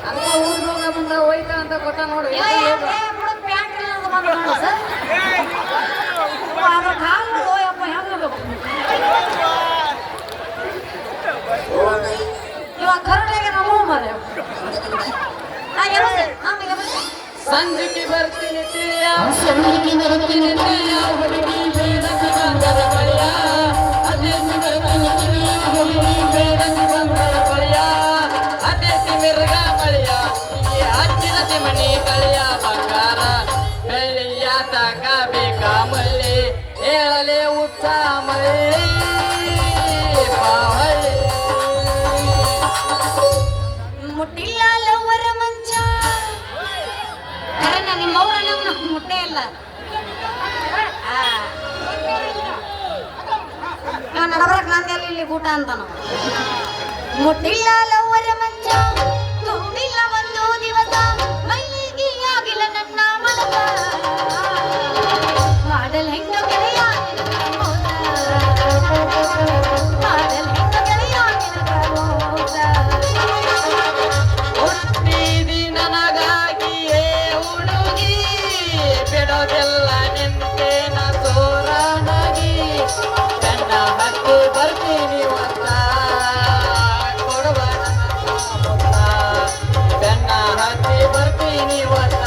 ಅದಕ್ಕ ಊರಿಗೆ ಹೋಗ ಮುಂದ ಹೋಯ್ತಾ ಅಂತ ಕೊಟ್ಟ ನೋಡಿ ಪ್ಯಾಂಟ್ ಸರ್ ಕಾಲು ಹೋಯಪ್ಪ ಹೆಂಗಬೇಕು ಇವಾಗ ಕರಡಿಗೆ ನಾವು ಮರ ಸಂಜೆಗೆ ಬರ್ತೀನಿ ತಿಳಿಯ ಸಂಜೆಗೆ ಬರ್ತೀನಿ ತಿಳಿಯ ಹುಡುಗಿ ಬೇಡಕ್ಕೆ ಬಂದರ ಬಳಿಯ ಅದೇ ಬರ್ತೀನಿ ತಿಳಿಯ ಹುಡುಗಿ ಬೇಡಕ್ಕೆ ಬಂದರ ಬಳಿಯ ಅದೇ ಮಿರ್ಗ ಬಳಿಯ ಈ ಹಚ್ಚಿದ ತಿಮಣಿ ಕಳಿಯ ಬಂಗಾರ ಬೆಳ್ಳಿಯ ತಕ ಬೇಕ ಮಳ್ಳಿ ಹೇಳಲೆ ಉತ್ತ ಮಳ್ಳಿ ಬಾವಳ್ಳಿ ಮುಟ್ಟಿಲ್ಲ ಲವ್ವರ ಮಂಚ ಕರೆನ ನಿಮ್ಮವ್ರ ನಮ್ಮ ಮುಟ್ಟೆ ಇಲ್ಲ ನಾವು ನಡಬರಕ್ ನಂದೆಲ್ಲ ಇಲ್ಲಿ ಊಟ ಅಂತ ನಾವು ಮುಟ್ಟಿಲ್ಲ ಲವ್ವರ ಮಂಚ ತುಂಬಿಲ್ಲ ಒಂದು ದಿವಸ ಮೈಲಿಗೆ ಆಗಿಲ್ಲ ನನ್ನ ಮನಸ ಮಾಡಲ್ ಹೆಂಗ ಗೆಳೆಯ ಮಾಡಲ್ ಹೆಂಗ ಗೆಳೆಯ ಹುಟ್ಟಿದಿ ನನಗಾಗಿಯೇ ಹುಡುಗಿ ಬಿಡೋದೆಲ್ಲ ನಿಂತೇನ ಸೋರಾನಾಗಿ ಬೆನ್ನ ಹತ್ತಿ ಬರ್ತೀನಿ ಅಂತ ಕೊಡುವ ನನ್ನ ಮುತ್ತ ಬೆನ್ನ ಹತ್ತಿ ಬರ್ತೀನಿ ಅಂತ